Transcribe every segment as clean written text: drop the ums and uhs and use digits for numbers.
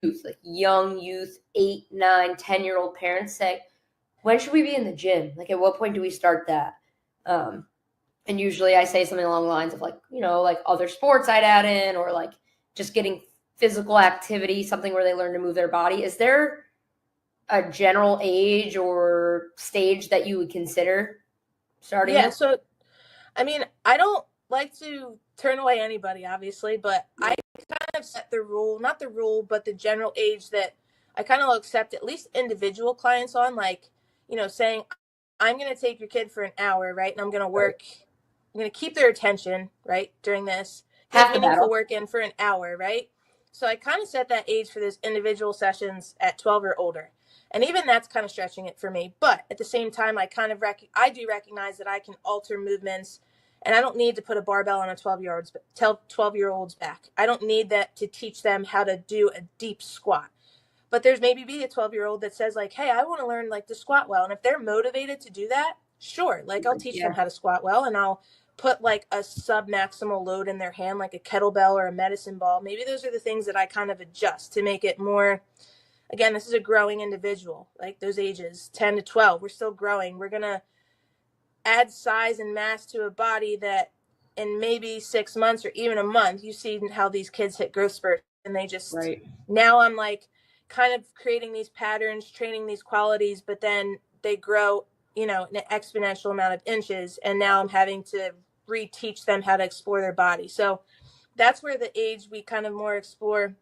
youth, like young youth, 8, 9, 10-year-old parents say, when should we be in the gym? Like, at what point do we start that? And usually I say something along the lines of, like, like other sports I'd add in, or like just getting physical activity, something where they learn to move their body. Is there a general age or stage that you would consider starting Yeah, this? so I mean, I don't like to turn away anybody, obviously, but I kind of set the rule, not the rule, but the general age that I kind of accept at least individual clients on, like, saying, I'm going to take your kid for an hour, right? And I'm going to Right. work, I'm going to keep their attention, right, during this, get Half the meaningful battle. work in for an hour, right? So I kind of set that age for those individual sessions at 12 or older. And even that's kind of stretching it for me. But at the same time, I do recognize that I can alter movements, and I don't need to put a barbell on a 12-year-old's back. I don't need that to teach them how to do a deep squat. But there's maybe be a 12-year-old that says, like, hey, I want to learn, like, to squat well. And if they're motivated to do that, sure, like, I'll teach them Yeah. how to squat well, and I'll put like a sub-maximal load in their hand, like a kettlebell or a medicine ball. Maybe those are the things that I kind of adjust to make it more, again, this is a growing individual, like those ages 10 to 12, we're still growing. We're going to add size and mass to a body that in maybe 6 months or even a month, you see how these kids hit growth spurts, and they just, Right. now I'm like kind of creating these patterns, training these qualities, but then they grow, an exponential amount of inches, and now I'm having to reteach them how to explore their body. So that's where the age we kind of more explore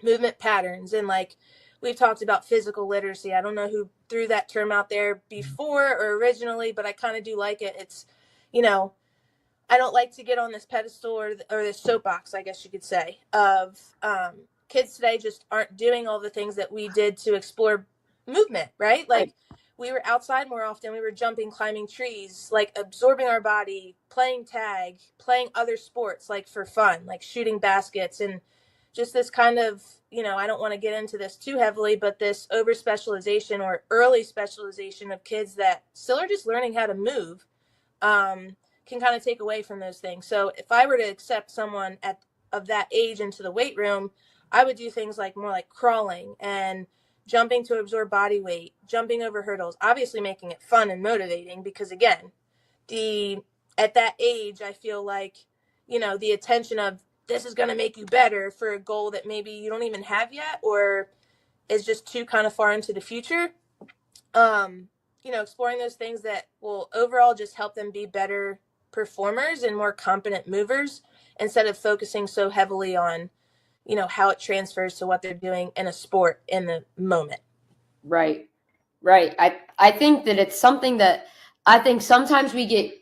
movement patterns, and like we've talked about physical literacy. I don't know who threw that term out there before or originally, but I kind of do like it. It's, I don't like to get on this pedestal or this soapbox, I guess you could say, of kids today just aren't doing all the things that we did to explore movement, right? Right. Like, we were outside more often. We were jumping, climbing trees, like absorbing our body, playing tag, playing other sports, like for fun, like shooting baskets, and just this kind of, I don't want to get into this too heavily, but this over specialization or early specialization of kids that still are just learning how to move, can kind of take away from those things. So if I were to accept someone of that age into the weight room, I would do things like more like crawling and jumping to absorb body weight, jumping over hurdles, obviously making it fun and motivating, because again, the at that age, I feel like, the attention of this is going to make you better for a goal that maybe you don't even have yet, or is just too kind of far into the future. Exploring those things that will overall just help them be better performers and more competent movers, instead of focusing so heavily on, how it transfers to what they're doing in a sport in the moment. Right. Right. I think that it's something that I think sometimes we get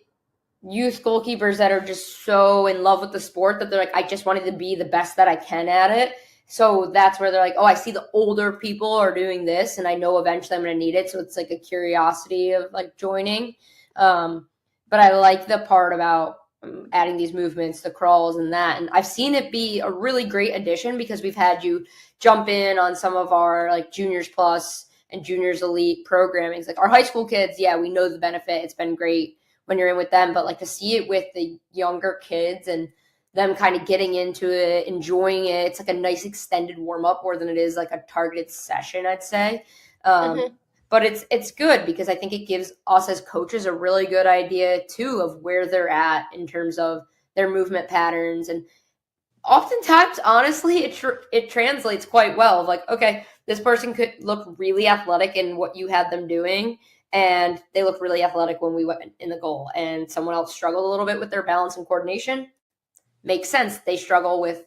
youth goalkeepers that are just so in love with the sport that they're like, I just wanted to be the best that I can at it. So that's where they're like, oh, I see the older people are doing this, and I know eventually I'm going to need it. So it's like a curiosity of like joining. But I like the part about adding these movements, the crawls, and that. And I've seen it be a really great addition because we've had you jump in on some of our like juniors plus and juniors elite programming. It's like our high school kids, yeah, we know the benefit. It's been great when you're in with them, but like to see it with the younger kids and them kind of getting into it, enjoying it. It's like a nice extended warm up more than it is like a targeted session, I'd say. Mm-hmm. But it's good because I think it gives us as coaches a really good idea too of where they're at in terms of their movement patterns. And oftentimes, honestly, it translates quite well. Like, okay, this person could look really athletic in what you had them doing, and they look really athletic when we went in the goal. And someone else struggled a little bit with their balance and coordination. Makes sense. They struggle with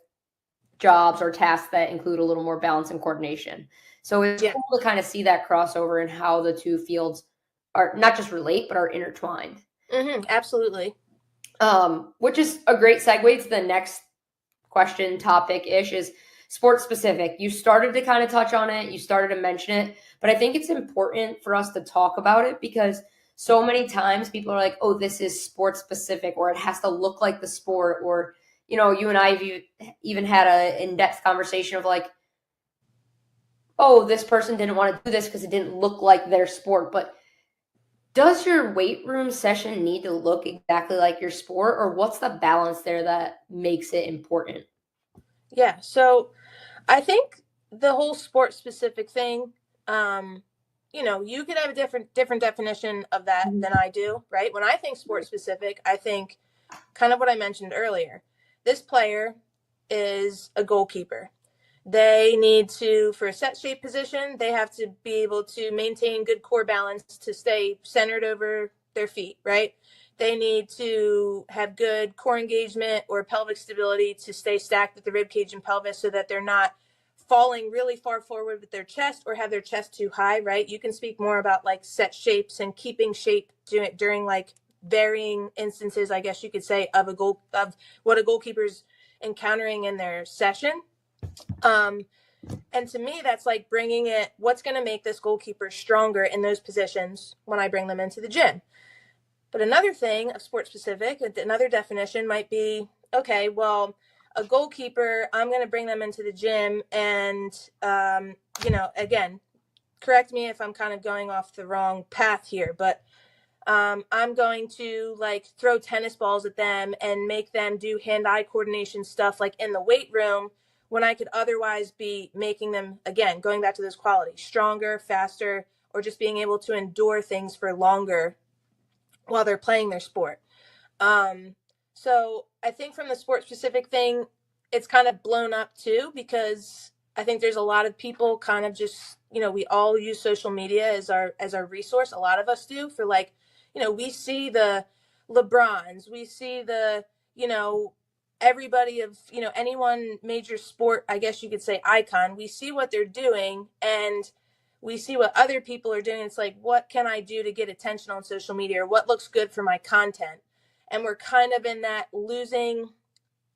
jobs or tasks that include a little more balance and coordination. So it's Yeah. cool to kind of see that crossover and how the two fields are not just relate, but are intertwined. Mm-hmm. Absolutely. Which is a great segue to the next question topic-ish is sports specific. You started to kind of touch on it, you started to mention it, but I think it's important for us to talk about it because so many times people are like, oh, this is sports specific, or it has to look like the sport, or you and I have even had an in-depth conversation of like, oh, this person didn't want to do this because it didn't look like their sport. But does your weight room session need to look exactly like your sport, or what's the balance there that makes it important? Yeah. So I think the whole sport specific thing, you could have a different definition of that than I do, right? When I think sport specific, I think kind of what I mentioned earlier. This player is a goalkeeper. They need to, for a set shape position, they have to be able to maintain good core balance to stay centered over their feet, right? They need to have good core engagement or pelvic stability to stay stacked with the rib cage and pelvis so that they're not falling really far forward with their chest or have their chest too high, right? You can speak more about like set shapes and keeping shape during like varying instances, I guess you could say, of what a goalkeeper's encountering in their session. And to me, that's like bringing it, what's going to make this goalkeeper stronger in those positions when I bring them into the gym. But another thing of sport specific, another definition might be, okay, well, a goalkeeper, I'm going to bring them into the gym and, again, correct me if I'm kind of going off the wrong path here, but I'm going to like throw tennis balls at them and make them do hand-eye coordination stuff like in the weight room when I could otherwise be making them, again, going back to those qualities, stronger, faster, or just being able to endure things for longer while they're playing their sport. So I think from the sport specific thing, it's kind of blown up too, because I think there's a lot of people kind of just, we all use social media as our resource. A lot of us do for like, we see the LeBrons, we see the, everybody of, anyone major sport, I guess you could say icon, we see what they're doing and we see what other people are doing. It's like, what can I do to get attention on social media, or what looks good for my content? And we're kind of in that losing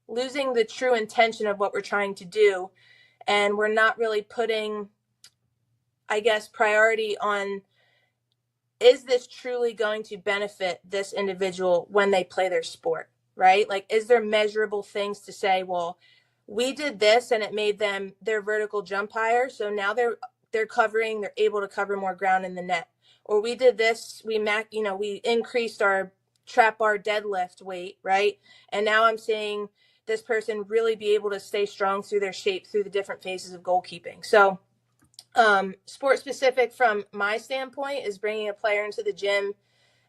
the true intention of what we're trying to do. And we're not really putting, I guess, priority on, is this truly going to benefit this individual when they play their sport, right? Like, is there measurable things to say, well, we did this and it made them their vertical jump higher, so now they're able to cover more ground in the net. Or we did this, we increased our trap bar deadlift weight, right? And now I'm seeing this person really be able to stay strong through their shape through the different phases of goalkeeping. So sport specific from my standpoint is bringing a player into the gym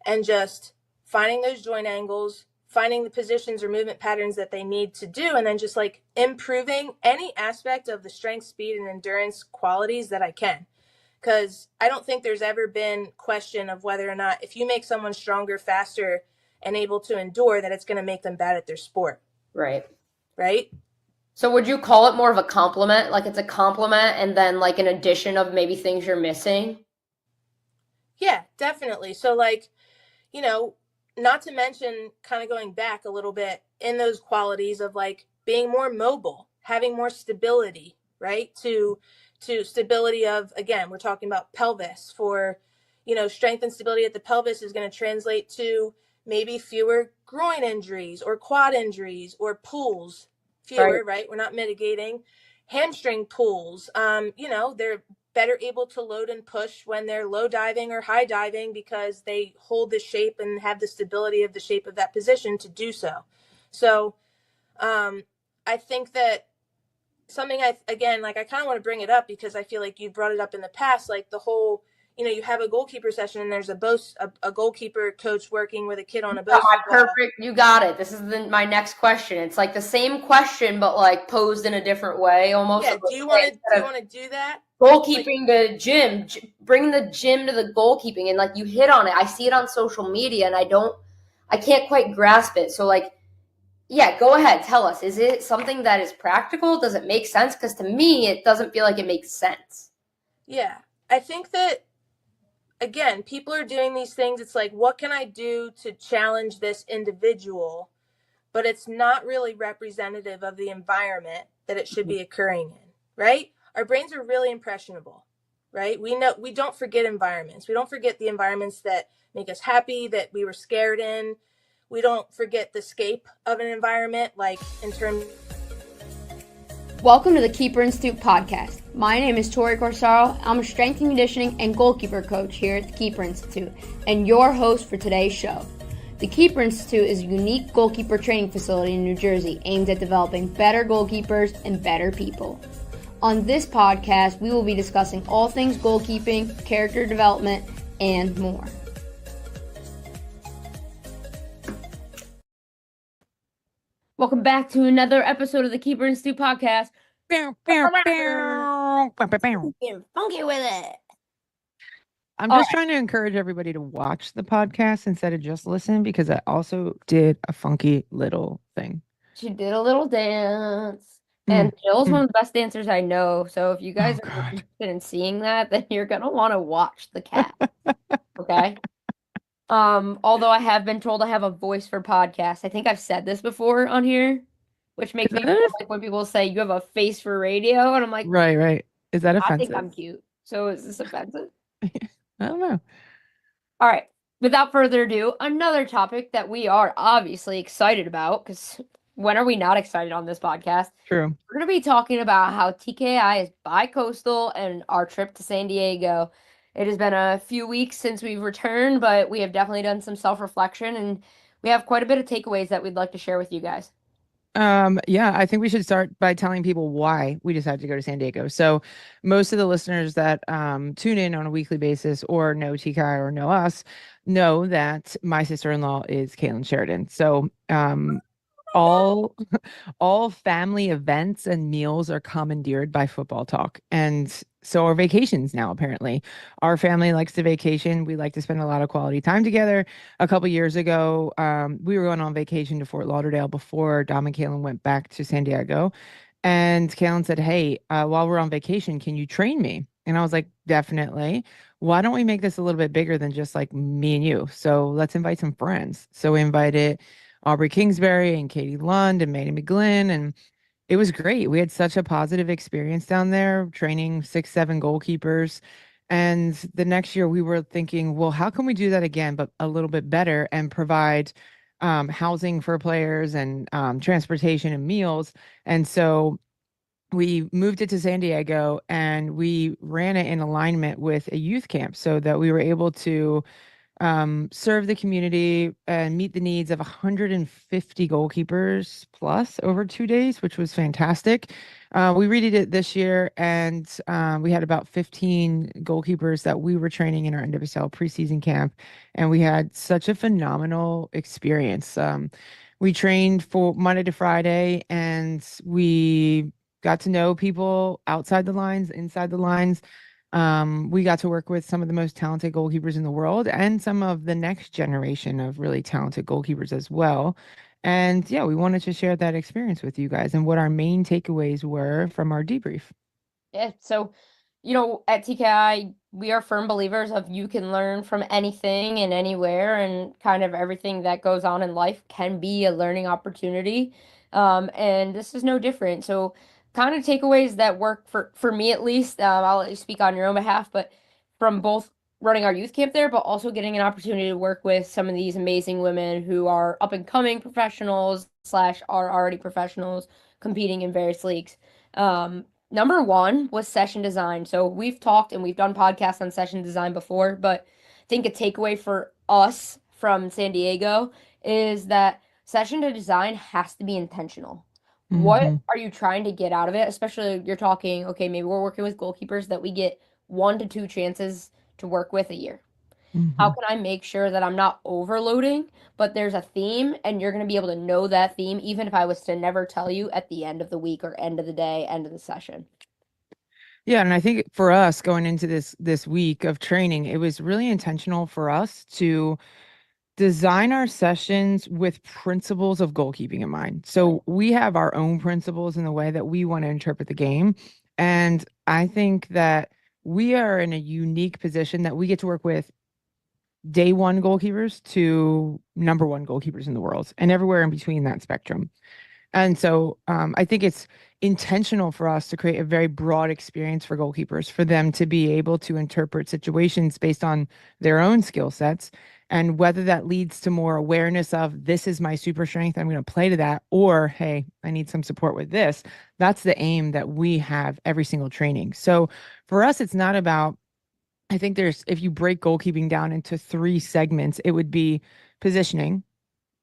and just finding those joint angles, finding the positions or movement patterns that they need to do, and then just like improving any aspect of the strength, speed, and endurance qualities that I can. Because I don't think there's ever been question of whether or not if you make someone stronger, faster, and able to endure, that it's going to make them bad at their sport. Right. So would you call it more of a compliment? Like it's a compliment and then like an addition of maybe things you're missing? Yeah, definitely. So like, not to mention kind of going back a little bit in those qualities of like being more mobile, having more stability, right? To stability of, again, we're talking about pelvis for, strength and stability at the pelvis is going to translate to maybe fewer groin injuries or quad injuries or pulls, fewer, right? We're not mitigating hamstring pulls. They're better able to load and push when they're low diving or high diving because they hold the shape and have the stability of the shape of that position to do so. So I think that something I kind of want to bring it up because I feel like you brought it up in the past, like the whole, you have a goalkeeper session and there's a goalkeeper coach working with a kid on a Bose ball. Perfect. You got it. This is my next question. It's like the same question, but like posed in a different way almost. Yeah. Do you want to do that? Goalkeeping the gym, bring the gym to the goalkeeping, and like you hit on it. I see it on social media and I can't quite grasp it. So like, yeah, go ahead. Tell us. Is it something that is practical? Does it make sense? Because to me, it doesn't feel like it makes sense. Yeah. I think that, again, people are doing these things. It's like, what can I do to challenge this individual? But it's not really representative of the environment that it should be occurring in, right? Our brains are really impressionable, right? We don't forget environments. We don't forget the environments that make us happy, that we were scared in. We don't forget the scape of an environment, like in terms. Welcome to the Keeper Institute podcast. My name is Tori Corsaro. I'm a strength and conditioning and goalkeeper coach here at the Keeper Institute and your host for today's show. The Keeper Institute is a unique goalkeeper training facility in New Jersey aimed at developing better goalkeepers and better people. On this podcast, we will be discussing all things goalkeeping, character development, and more. Welcome back to another episode of the Keeper Institute podcast. Getting funky with it. I'm just trying to encourage everybody to watch the podcast instead of just listen, because I also did a funky little thing. She did a little dance. And Jill's one of the best dancers I know. So if you guys are interested in seeing that, then you're gonna want to watch the cat. Okay. Although I have been told I have a voice for podcasts. I think I've said this before on here, which makes me feel like when people say you have a face for radio, and I'm like, right. Is that offensive? I think I'm cute. So is this offensive? I don't know. All right. Without further ado, another topic that we are obviously excited about, because when are we not excited on this podcast? True. We're going to be talking about how TKI is bi-coastal and our trip to San Diego. It has been a few weeks since we've returned, but we have definitely done some self-reflection, and we have quite a bit of takeaways that we'd like to share with you guys. Yeah, I think we should start by telling people why we decided to go to San Diego. So most of the listeners that tune in on a weekly basis or know TKI or know us know that my sister-in-law is Caitlin Sheridan. So all family events and meals are commandeered by football talk. And so are vacations now, apparently. Our family likes to vacation. We like to spend a lot of quality time together. A couple years ago, we were going on vacation to Fort Lauderdale before Dom and Kaylin went back to San Diego. And Kaylin said, hey, while we're on vacation, can you train me? And I was like, definitely. Why don't we make this a little bit bigger than just like me and you? So let's invite some friends. So we invited Aubrey Kingsbury and Katie Lund and Manny McGlynn, and it was great. We had such a positive experience down there, training 6-7 goalkeepers. And the next year we were thinking, well, how can we do that again, but a little bit better, and provide housing for players and transportation and meals. And so we moved it to San Diego, and we ran it in alignment with a youth camp so that we were able to serve the community and meet the needs of 150 goalkeepers plus over 2 days, which was fantastic. We redid it this year, and we had about 15 goalkeepers that we were training in our NWSL preseason camp, and we had such a phenomenal experience. We trained for Monday to Friday, and we got to know people outside the lines, inside the lines. We got to work with some of the most talented goalkeepers in the world and some of the next generation of really talented goalkeepers as well. And yeah, we wanted to share that experience with you guys and what our main takeaways were from our debrief. Yeah, so, at TKI, we are firm believers of you can learn from anything and anywhere, and kind of everything that goes on in life can be a learning opportunity. And this is no different. So kind of takeaways that work for me at least. I'll let you speak on your own behalf, but from both running our youth camp there, but also getting an opportunity to work with some of these amazing women who are up and coming professionals / are already professionals competing in various leagues. Number one was session design. So we've talked and we've done podcasts on session design before, but I think a takeaway for us from San Diego is that session to design has to be intentional. What are you trying to get out of it? Especially you're talking, okay, maybe we're working with goalkeepers that we get 1 to 2 chances to work with a year. How can I make sure that I'm not overloading, but there's a theme and you're going to be able to know that theme, even if I was to never tell you at the end of the week or end of the day, end of the session? Yeah, and I think for us going into this week of training, it was really intentional for us to design our sessions with principles of goalkeeping in mind. So we have our own principles in the way that we want to interpret the game. And I think that we are in a unique position that we get to work with day one goalkeepers to number one goalkeepers in the world and everywhere in between that spectrum. And so I think it's intentional for us to create a very broad experience for goalkeepers, for them to be able to interpret situations based on their own skill sets. And whether that leads to more awareness of this is my super strength, I'm going to play to that, or hey, I need some support with this. That's the aim that we have every single training. So for us, it's not about, I think if you break goalkeeping down into 3 segments, it would be positioning,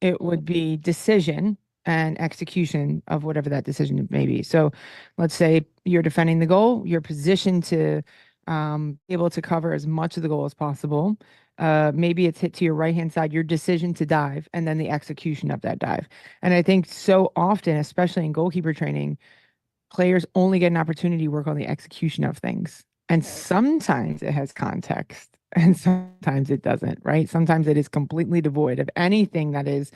it would be decision, and execution of whatever that decision may be. So let's say you're defending the goal, you're positioned to be able to cover as much of the goal as possible. Maybe it's hit to your right hand side, your decision to dive, and then the execution of that dive. And I think so often, especially in goalkeeper training, players only get an opportunity to work on the execution of things. And sometimes it has context and sometimes it doesn't, right? Sometimes it is completely devoid of anything that is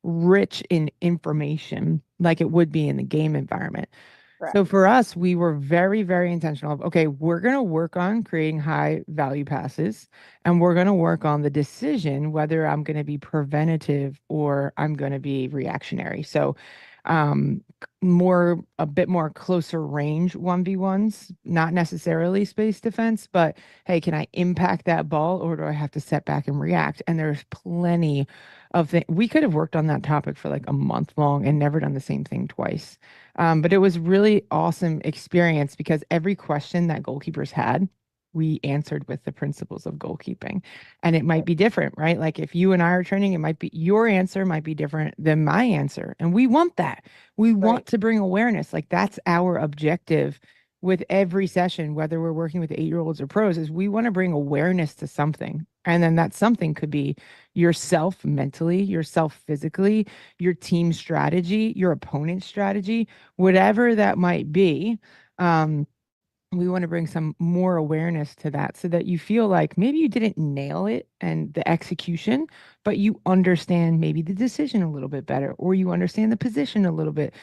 rich in information like it would be in the game environment. Right. So for us, we were very, very intentional of, okay, we're going to work on creating high value passes and we're going to work on the decision whether I'm going to be preventative or I'm going to be reactionary. So a bit more closer range 1v1s, not necessarily space defense, but hey, can I impact that ball or do I have to step back and react? And there's plenty of things. We could have worked on that topic for like a month long and never done the same thing twice. But it was really awesome experience because every question that goalkeepers had, we answered with the principles of goalkeeping. And it might be different, right? Like if you and I are training, it might be your answer might be different than my answer. And we want that. We want to bring awareness. Like that's our objective with every session, whether we're working with 8-year-olds or pros, is we want to bring awareness to something. And then that something could be yourself mentally, yourself physically, your team strategy, your opponent's strategy, whatever that might be. We want to bring some more awareness to that so that you feel like maybe you didn't nail it and the execution, but you understand maybe the decision a little bit better, or you understand the position a little bit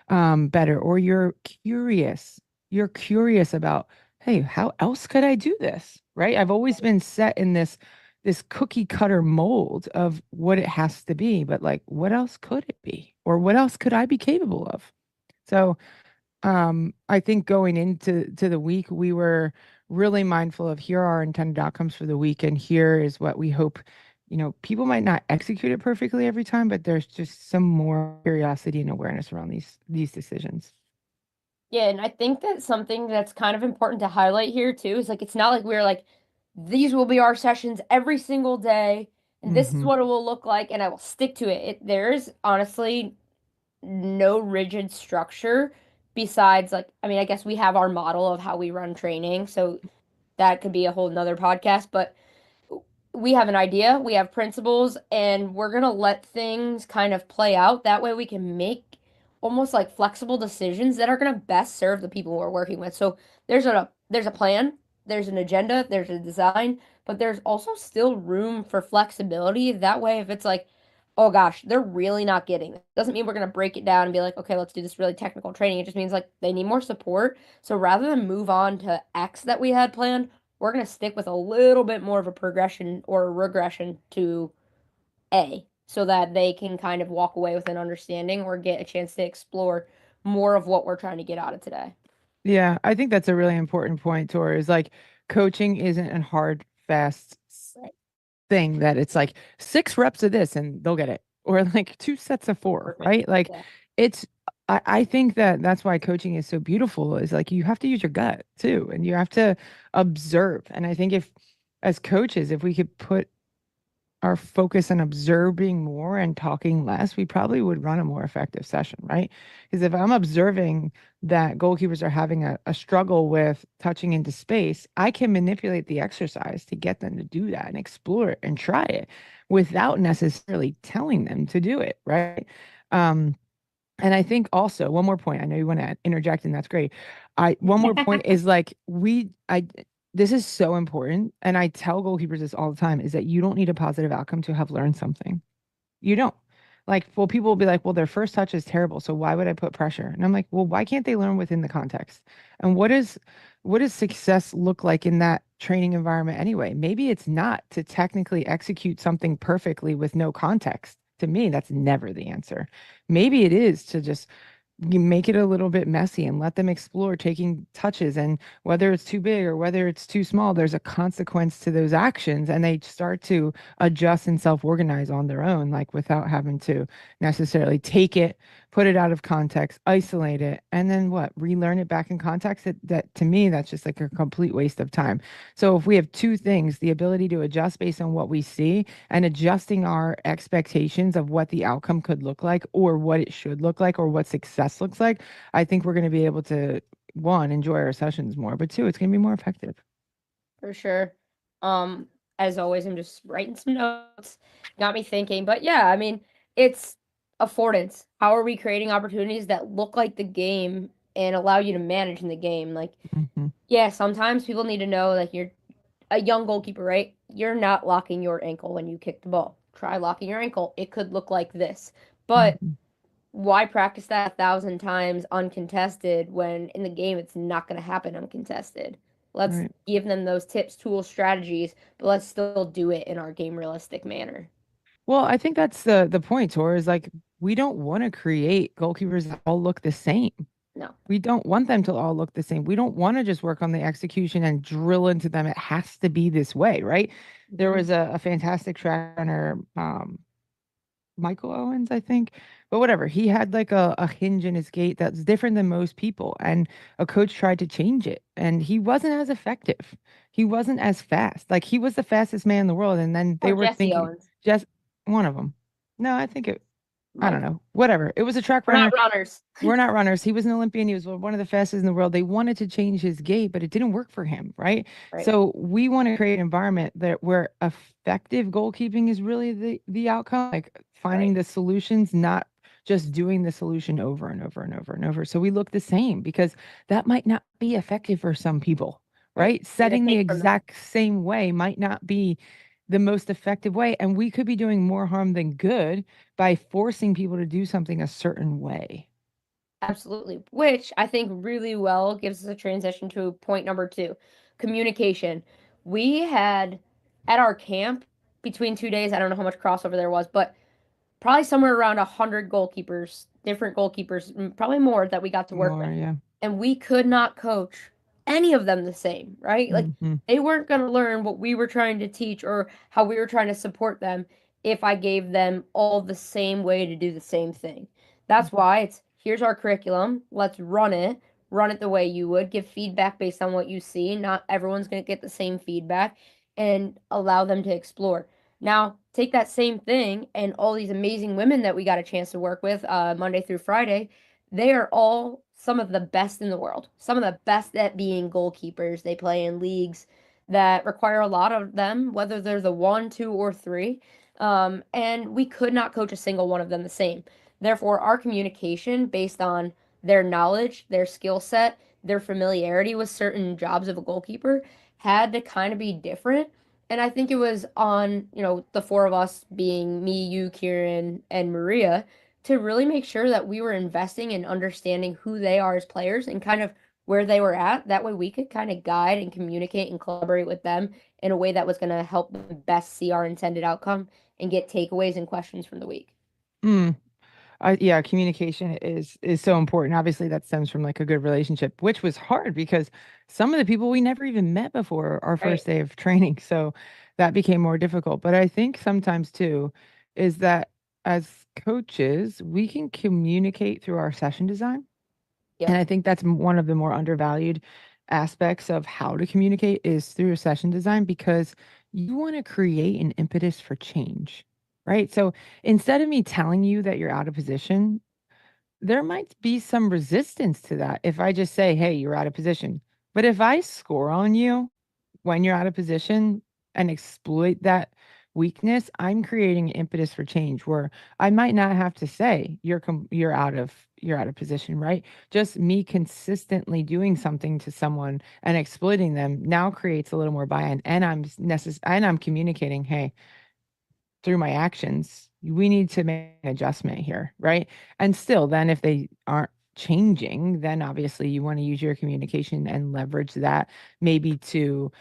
better, or you're curious. You're curious about, hey, how else could I do this? Right? I've always been set in this cookie cutter mold of what it has to be, but like, what else could it be? Or what else could I be capable of? So I think going into the week, we were really mindful of here are our intended outcomes for the week, and here is what we hope. People might not execute it perfectly every time, but there's just some more curiosity and awareness around these decisions. Yeah, and I think that's something that's kind of important to highlight here too. Is like it's not like we're like these will be our sessions every single day, and this is Mm-hmm. what it will look like, and I will stick to it. There's honestly no rigid structure besides like I mean, I guess we have our model of how we run training, so that could be a whole nother podcast, but we have an idea, we have principles, and we're gonna let things kind of play out. That way we can make almost like flexible decisions that are gonna best serve the people we're working with. So there's a plan, there's an agenda, there's a design, but there's also still room for flexibility. That way, if it's like, oh gosh, they're really not getting it, doesn't mean we're gonna break it down and be like, okay, let's do this really technical training. It just means like they need more support. So rather than move on to X that we had planned, we're going to stick with a little bit more of a progression or a regression to A so that they can kind of walk away with an understanding or get a chance to explore more of what we're trying to get out of today. Yeah, I think that's a really important point, Tori, is like coaching isn't a hard, fast Right. thing that it's like 6 reps of this and they'll get it, or like 2 sets of 4, Perfect. right? Like Yeah. it's, I think that's why coaching is so beautiful is like you have to use your gut too, and you have to observe. And I think if, as coaches, if we could put our focus on observing more and talking less, we probably would run a more effective session, right? Because if I'm observing that goalkeepers are having a struggle with touching into space, I can manipulate the exercise to get them to do that and explore it and try it without necessarily telling them to do it, right? And I think also one more point. I know you want to interject, and that's great. One more point is like this is so important, and I tell goalkeepers this all the time, is that you don't need a positive outcome to have learned something. You don't. Like, well, people will be like, well, their first touch is terrible, so why would I put pressure? And I'm like, well, why can't they learn within the context? And what does success look like in that training environment anyway? Maybe it's not to technically execute something perfectly with no context. To me, that's never the answer. Maybe it is to just you make it a little bit messy and let them explore taking touches, and whether it's too big or whether it's too small, there's a consequence to those actions, and they start to adjust and self-organize on their own, like without having to necessarily take it put it out of context, isolate it, and then what? Relearn it back in context. That to me, that's just like a complete waste of time. So if we have two things, the ability to adjust based on what we see and adjusting our expectations of what the outcome could look like or what it should look like or what success looks like, I think we're going to be able to, one, enjoy our sessions more, but two, it's going to be more effective. For sure. As always, I'm just writing some notes. Got me thinking. But yeah, I mean, it's affordance. How are we creating opportunities that look like the game and allow you to manage in the game? Like, Mm-hmm. yeah, sometimes people need to know, like, you're a young goalkeeper, right? You're not locking your ankle when you kick the ball. Try locking your ankle. It could look like this. But Mm-hmm. why practice that 1,000 times uncontested when in the game it's not going to happen uncontested? Let's Right. give them those tips, tools, strategies, but let's still do it in our game realistic manner. Well, I think that's the point, Tor, is like we don't want to create goalkeepers that all look the same. No. We don't want them to all look the same. We don't want to just work on the execution and drill into them. It has to be this way, right? There Mhm. was a fantastic track runner, Michael Owens, I think, but whatever. He had like a hinge in his gait that's different than most people. And a coach tried to change it and he wasn't as effective. He wasn't as fast. Like he was the fastest man in the world. And then they Or were Jesse thinking, Owens. just one of them. No, I think I don't Mike. know, whatever. It was a track We're not runner. runners. We're not runners. He was an Olympian. He was one of the fastest in the world. They wanted to change his gait, but it didn't work for him, right? Right. So we want to create an environment that where effective goalkeeping is really the outcome, like finding Right. the solutions, not just doing the solution over and over and over and over. So we look the same because that might not be effective for some people, Right. right? You're going Setting to the take from them. exact same way might not be the most effective way, and we could be doing more harm than good by forcing people to do something a certain way. Absolutely. Which I think really well gives us a transition to point number 2, communication. We had at our camp between 2 days, I don't know how much crossover there was, but probably somewhere around 100 goalkeepers, different goalkeepers, probably more that we got to work with. More, yeah. And we could not coach any of them the same, right? Like Mhm. they weren't going to learn what we were trying to teach or how we were trying to support them if I gave them all the same way to do the same thing. That's why it's here's our curriculum, let's run it the way you would, give feedback based on what you see. Not everyone's going to get the same feedback and allow them to explore. Now, take that same thing and all these amazing women that we got a chance to work with Monday through Friday, they are all some of the best in the world, some of the best at being goalkeepers. They play in leagues that require a lot of them, whether they're the 1, 2, or 3. And we could not coach a single one of them the same. Therefore, our communication based on their knowledge, their skill set, their familiarity with certain jobs of a goalkeeper had to kind of be different. And I think it was on, the 4 of us being me, you, Kieran, and Maria to really make sure that we were investing in understanding who they are as players and kind of where they were at. That way we could kind of guide and communicate and collaborate with them in a way that was going to help them best see our intended outcome and get takeaways and questions from the week. Mm. Yeah, communication is so important. Obviously, that stems from like a good relationship, which was hard because some of the people we never even met before our Right. first day of training. So that became more difficult. But I think sometimes too is that as coaches, we can communicate through our session design. And Yep. I think that's one of the more undervalued aspects of how to communicate is through a session design because you want to create an impetus for change, right? So instead of me telling you that you're out of position, there might be some resistance to that if I just say, hey, you're out of position. But if I score on you when you're out of position and exploit that weakness, I'm creating an impetus for change where I might not have to say you're out of position, right? Just me consistently doing something to someone and exploiting them now creates a little more buy-in, and I'm communicating, hey, through my actions, we need to make an adjustment here, right? And still, then if they aren't changing, then obviously you want to use your communication and leverage that maybe to,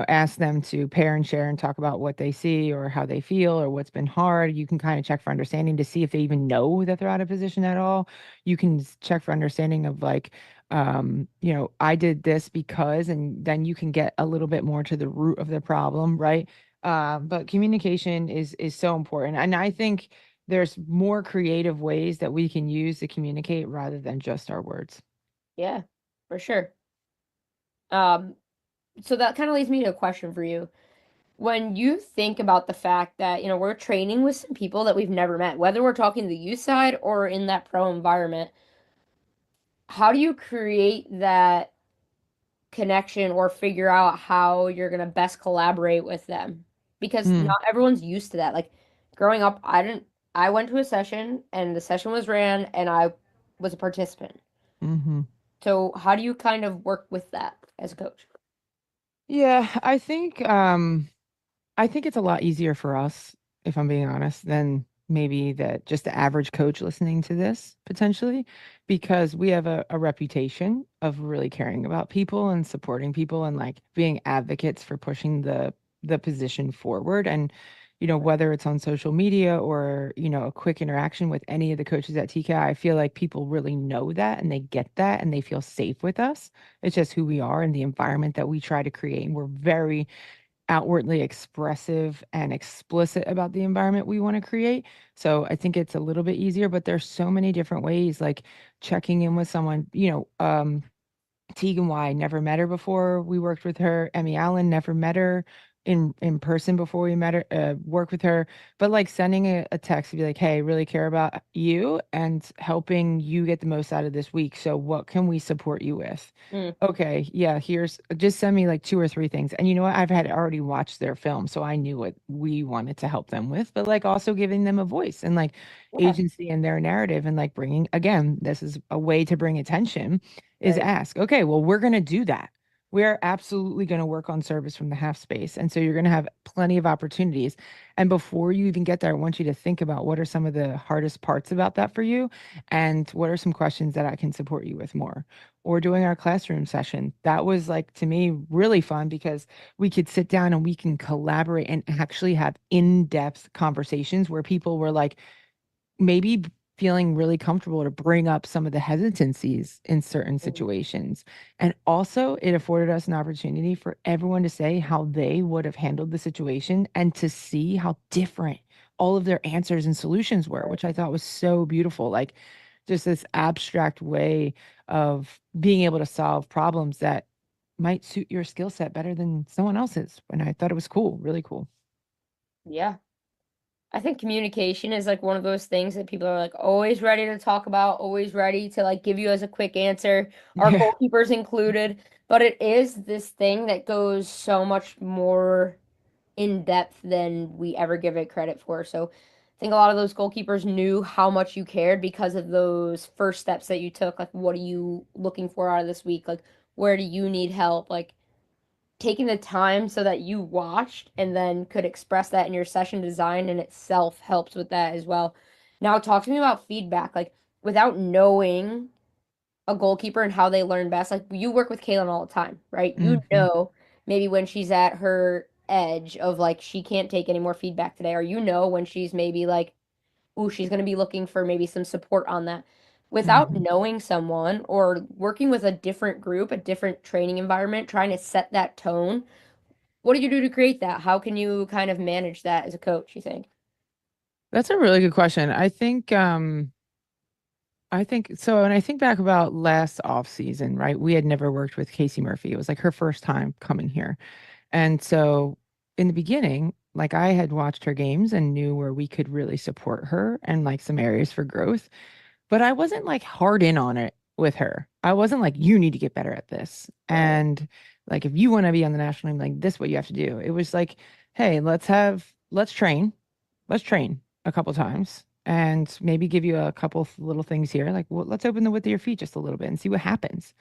ask them to pair and share and talk about what they see or how they feel or what's been hard. You can kind of check for understanding to see if they even know that they're out of position at all. You can check for understanding of like, I did this because, and then you can get a little bit more to the root of the problem, right? But communication is so important, and I think there's more creative ways that we can use to communicate rather than just our words. Yeah, for sure. So that kind of leads me to a question for you. When you think about the fact that, we're training with some people that we've never met, whether we're talking the youth side or in that pro environment, how do you create that connection or figure out how you're going to best collaborate with them? Because Mm, not everyone's used to that. Like growing up, I went to a session and the session was ran and I was a participant. hmm So how do you kind of work with that as a coach? Yeah, I think it's a lot easier for us, if I'm being honest, than maybe that just the average coach listening to this potentially, because we have a reputation of really caring about people and supporting people and like being advocates for pushing the position forward. And, whether it's on social media or, a quick interaction with any of the coaches at TKI, I feel like people really know that and they get that and they feel safe with us. It's just who we are and the environment that we try to create. And we're very outwardly expressive and explicit about the environment we want to create. So I think it's a little bit easier, but there's so many different ways, like checking in with someone, Tegan Y, never met her before. We worked with her. Emmy Allen, never met her in person before we met her, worked with her. But like sending a text to be like, hey, really care about you and helping you get the most out of this week. So what can we support you with? Mm, Okay, yeah, here's just send me like two or three things. And you know what? I've had already watched their film, so I knew what we wanted to help them with, but like also giving them a voice and like yeah, agency in their narrative and like bringing, again, this is a way to bring attention is right. ask, okay, well, we're going to do that. We're absolutely going to work on service from the half space. And so you're going to have plenty of opportunities. And before you even get there, I want you to think about what are some of the hardest parts about that for you and what are some questions that I can support you with more. Or doing our classroom session. That was like to me really fun because we could sit down and we can collaborate and actually have in-depth conversations where people were like, maybe feeling really comfortable to bring up some of the hesitancies in certain Mm, situations. And also, it afforded us an opportunity for everyone to say how they would have handled the situation and to see how different all of their answers and solutions were, right. which I thought was so beautiful. Like, just this abstract way of being able to solve problems that might suit your skill set better than someone else's. And I thought it was cool, really cool. Yeah. I think communication is like one of those things that people are like always ready to talk about, always ready to like give you as a quick answer, our Yeah. goalkeepers included. But it is this thing that goes so much more in depth than we ever give it credit for. So I think a lot of those goalkeepers knew how much you cared because of those first steps that you took. Like, what are you looking for out of this week? Like, where do you need help? Like, taking the time so that you watched and then could express that in your session design in itself helps with that as well. Now, talk to me about feedback. Like, without knowing a goalkeeper and how they learn best, like, you work with Kaylin all the time, right? You hmm know, maybe when she's at her edge of like, she can't take any more feedback today, or when she's maybe like, ooh, she's going to be looking for maybe some support on that. Without hmm knowing someone or working with a different group, a different training environment, trying to set that tone, what do you do to create that? How can you kind of manage that as a coach, you think? That's a really good question. I think so. When I think back about last off season, right? We had never worked with Casey Murphy. It was like her first time coming here. And so in the beginning, like I had watched her games and knew where we could really support her and like some areas for growth. But I wasn't like hard in on it with her. I wasn't like, you need to get better at this. Right. And like, if you want to be on the national team, like, this is what you have to do. It was like, hey, let's train. Let's train a couple times and maybe give you a couple of little things here. Like, well, let's open the width of your feet just a little bit and see what happens.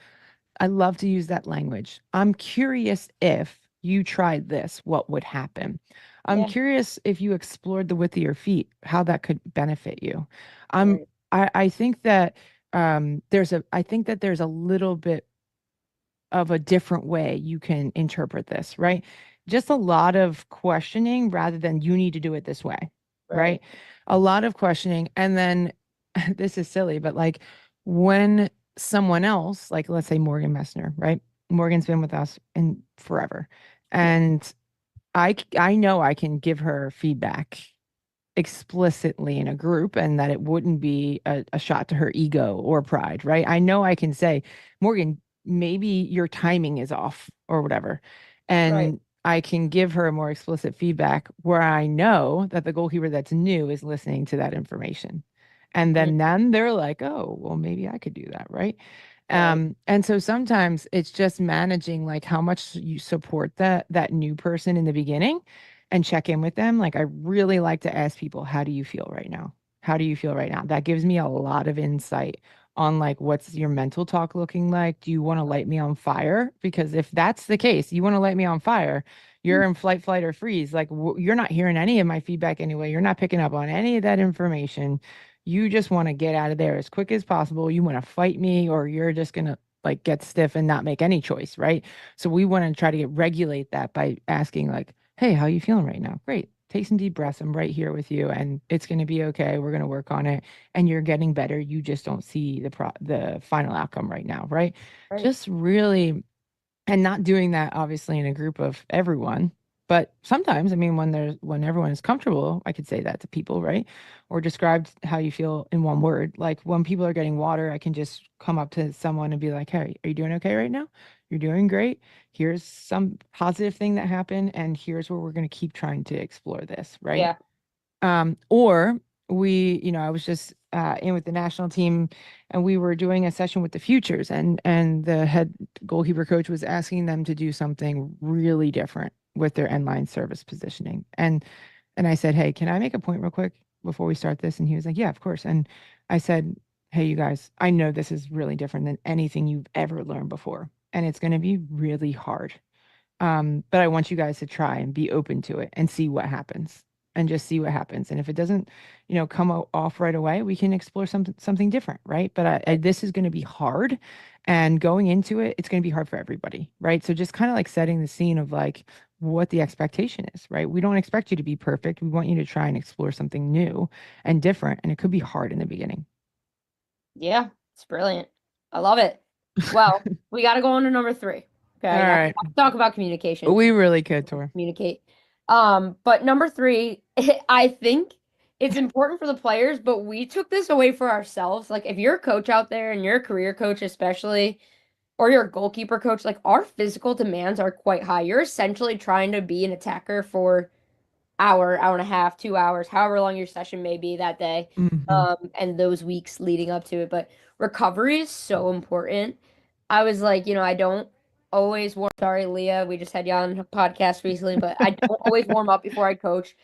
I love to use that language. I'm curious if you tried this, what would happen? I'm Yeah. curious if you explored the width of your feet, how that could benefit you. I'm Right. I think that I think that there's a little bit of a different way you can interpret this, right? Just a lot of questioning rather than you need to do it this way, Right. right? A lot of questioning. And then this is silly, but like when someone else, like let's say Morgan Messner, right? Morgan's been with us in forever. Yeah. And I know I can give her feedback explicitly in a group and that it wouldn't be a shot to her ego or pride, right? I know I can say, Morgan, maybe your timing is off or whatever. Right. And I can give her more explicit feedback where I know that the goalkeeper that's new is listening to that information. And Mhm. then they're like, oh, well, maybe I could do that, right? Right. And so sometimes it's just managing like how much you support that new person in the beginning and check in with them. Like I really like to ask people, how do you feel right now? How do you feel right now? That gives me a lot of insight on like what's your mental talk looking like? Do you want to light me on fire? Because if that's the case, you want to light me on fire, you're in flight, or freeze. Like you're not hearing any of my feedback anyway. You're not picking up on any of that information. You just want to get out of there as quick as possible. You want to fight me, or you're just going to like get stiff and not make any choice, right? So we want to try to regulate that by asking like, hey, how you feeling right now? Great. Take some deep breaths. I'm right here with you and it's going to be okay. We're going to work on it and you're getting better. You just don't see the final outcome right now, right? Right. Just really, and not doing that obviously in a group of everyone, but sometimes, I mean, when everyone is comfortable, I could say that to people, right? Or describe how you feel in one word. Like when people are getting water, I can just come up to someone and be like, hey, are you doing okay right now? You're doing great. Here's some positive thing that happened and here's where we're going to keep trying to explore this, right? Yeah. Or I was just in with the national team and we were doing a session with the futures and the head goalkeeper coach was asking them to do something really different with their end line service positioning. And I said, hey, can I make a point real quick before we start this? And he was like, yeah, of course. And I said, hey, you guys, I know this is really different than anything you've ever learned before. And it's going to be really hard. But I want you guys to try and be open to it and see what happens and just see what happens. And if it doesn't, come off right away, we can explore something different, right? But this is going to be hard, and going into it, it's going to be hard for everybody, right? So just kind of like setting the scene of like what the expectation is, right? We don't expect you to be perfect. We want you to try and explore something new and different, and it could be hard in the beginning. Yeah. It's brilliant. I love it. Well, we got to go on to number 3. All Okay. Now right. we have to talk about communication. We really could, Tor. Communicate. But number 3, I think it's important for the players, but we took this away for ourselves. Like if you're a coach out there and you're a career coach especially, or you're a goalkeeper coach, like our physical demands are quite high. You're essentially trying to be an attacker for hour and a half, 2 hours, however long your session may be that day, Hmm. and those weeks leading up to it. But recovery is so important. I was like, I don't always warm. Sorry, Leah, we just had you on a podcast recently, but I don't always warm up before I coach.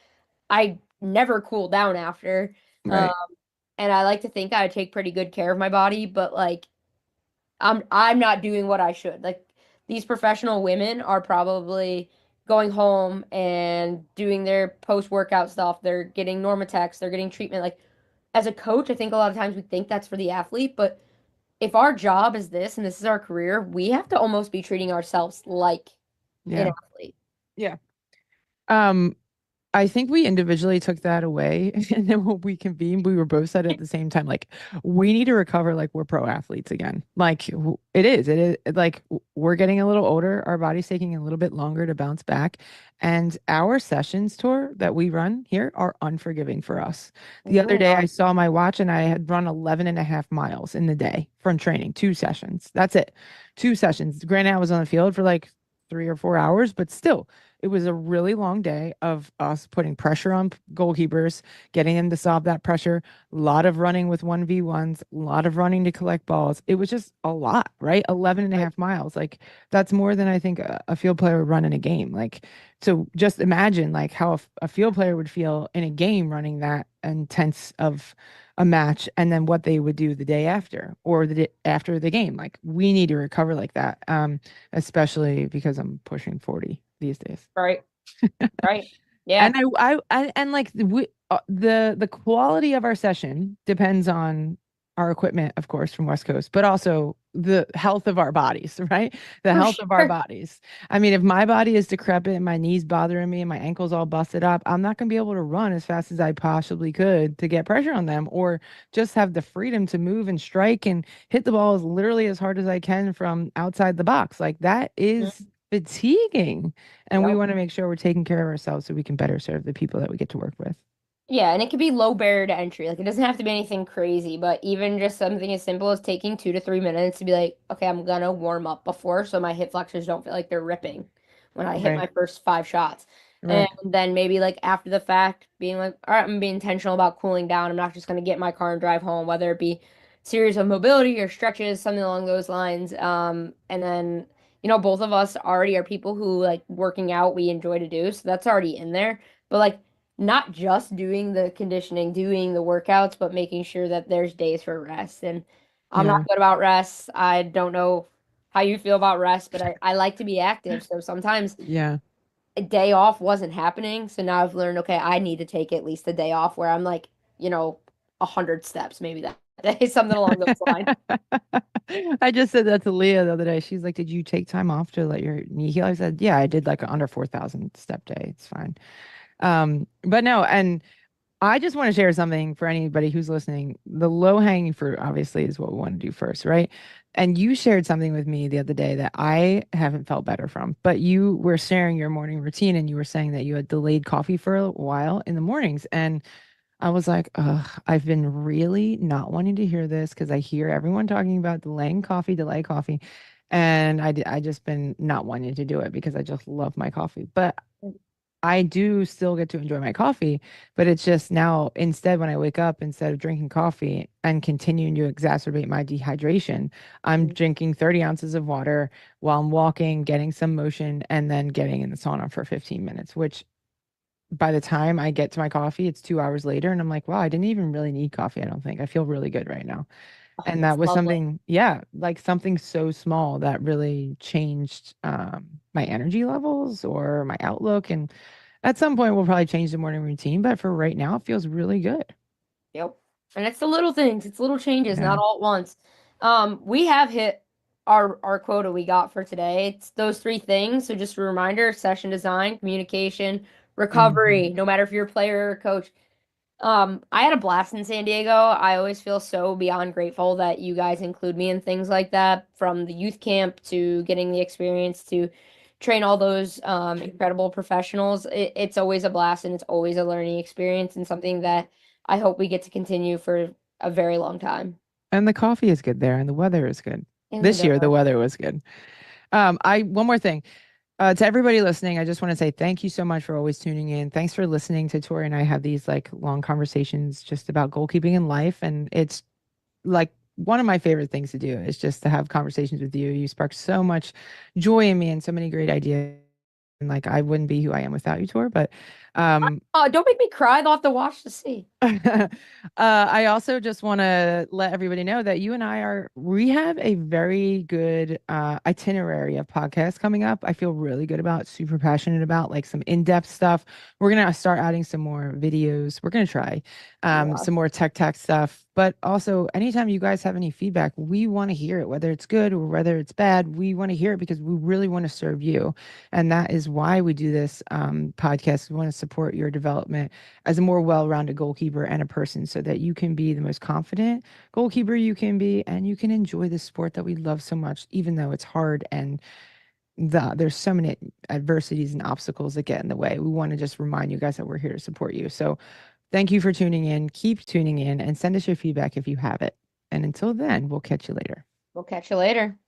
I never cool down after. Um, Right. and I like to think I take pretty good care of my body, but like I'm not doing what I should. Like these professional women are probably going home and doing their post-workout stuff. They're getting Normatex, they're getting treatment. Like as a coach, I think a lot of times we think that's for the athlete, but if our job is this and this is our career, we have to almost be treating ourselves like an Yeah. athlete. Yeah. Um, I think we individually took that away. And then when we convened, we were both said at the same time, like, we need to recover like we're pro athletes again. Like it is like we're getting a little older. Our body's taking a little bit longer to bounce back. And our sessions tour that we run here are unforgiving for us. They The other really day I are. saw my watch and I had run 11.5 miles in the day from training, 2 sessions. That's it. 2 sessions. Granted, I was on the field for like 3 or 4 hours, but still it was a really long day of us putting pressure on goalkeepers, getting them to solve that pressure, a lot of running with 1v1s, a lot of running to collect balls. It was just a lot, right? 11 and a Right. half miles. Like that's more than I think a field player would run in a game. Like, so just imagine like how a field player would feel in a game running that intense of a match and then what they would do the day after or after the game. Like we need to recover like that. Especially because I'm pushing 40 these days. Right. Right. Yeah. And and like the quality of our session depends on our equipment, of course, from West Coast, but also the health of our bodies, right? The For health of our sure. bodies. I mean, if my body is decrepit and my knees bothering me and my ankles all busted up, I'm not going to be able to run as fast as I possibly could to get pressure on them or just have the freedom to move and strike and hit the ball as literally as hard as I can from outside the box. Like that Mhm. is fatiguing. And we Yep. want to make sure we're taking care of ourselves so we can better serve the people that we get to work with. Yeah, and it could be low barrier to entry. Like it doesn't have to be anything crazy, but even just something as simple as taking 2 to 3 minutes to be like, okay, I'm gonna warm up before so my hip flexors don't feel like they're ripping when I hit Right. my first 5 shots. And Right. then maybe like after the fact, being like, all right, I'm gonna be intentional about cooling down. I'm not just gonna get in my car and drive home, whether it be series of mobility or stretches, something along those lines. And then, both of us already are people who like working out, we enjoy to do, so that's already in there. But like not just doing the conditioning, doing the workouts, but making sure that there's days for rest. And I'm not Yeah. good about rest. I don't know how you feel about rest, but I like to be active. So sometimes Yeah. a day off wasn't happening. So now I've learned, okay, I need to take at least a day off where I'm like, 100 steps, maybe that day, something along those lines. I just said that to Leah the other day. She's like, "Did you take time off to let your knee heal?" I said, "Yeah, I did like an under 4,000 step day. It's fine." But no, and I just want to share something for anybody who's listening. The low hanging fruit, obviously, is what we want to do first, right? And you shared something with me the other day that I haven't felt better from. But you were sharing your morning routine and you were saying that you had delayed coffee for a while in the mornings. And I was like, ugh, I've been really not wanting to hear this because I hear everyone talking about delaying coffee, delay coffee. And I just been not wanting to do it because I just love my coffee. But I do still get to enjoy my coffee, but it's just now instead when I wake up, instead of drinking coffee and continuing to exacerbate my dehydration, I'm drinking 30 ounces of water while I'm walking, getting some motion, and then getting in the sauna for 15 minutes, which by the time I get to my coffee, it's 2 hours later. And I'm like, wow, I didn't even really need coffee. I don't think I feel really good right now. Oh, And that's that was lovely. something, yeah, like something so small that really changed my energy levels or my outlook. And at some point, we'll probably change the morning routine. But for right now, it feels really good. Yep. And it's the little things, it's little changes, Yeah. not all at once. We have hit our quota we got for today. It's those three things. So just a reminder, session design, communication, Hmm. recovery, no matter if you're a player or coach. I had a blast in San Diego. I always feel so beyond grateful that you guys include me in things like that, from the youth camp to getting the experience to train all those incredible professionals. It's always a blast and it's always a learning experience and something that I hope we get to continue for a very long time. And the coffee is good there, and the weather is good. And the This year, the donuts. weather was good. I one more thing. To everybody listening, I just want to say thank you so much for always tuning in. Thanks for listening to Tori and I have these like long conversations just about goalkeeping in life. And it's like one of my favorite things to do is just to have conversations with you. You spark so much joy in me and so many great ideas. And like I wouldn't be who I am without you, Tor. But um Oh, don't make me cry. They'll have to watch to see. I also just want to let everybody know that we have a very good itinerary of podcasts coming up. I feel really good about, super passionate about like some in-depth stuff. We're going to start adding some more videos. We're going to try Yeah. some more tech stuff. But also, anytime you guys have any feedback, we want to hear it, whether it's good or whether it's bad. We want to hear it because we really want to serve you. And that is why we do this podcast. We want to support your development as a more well-rounded goalkeeper and a person so that you can be the most confident goalkeeper you can be and you can enjoy the sport that we love so much, even though it's hard and there's so many adversities and obstacles that get in the way. We want to just remind you guys that we're here to support you. So thank you for tuning in. Keep tuning in and send us your feedback if you have it. And until then, we'll catch you later. We'll catch you later.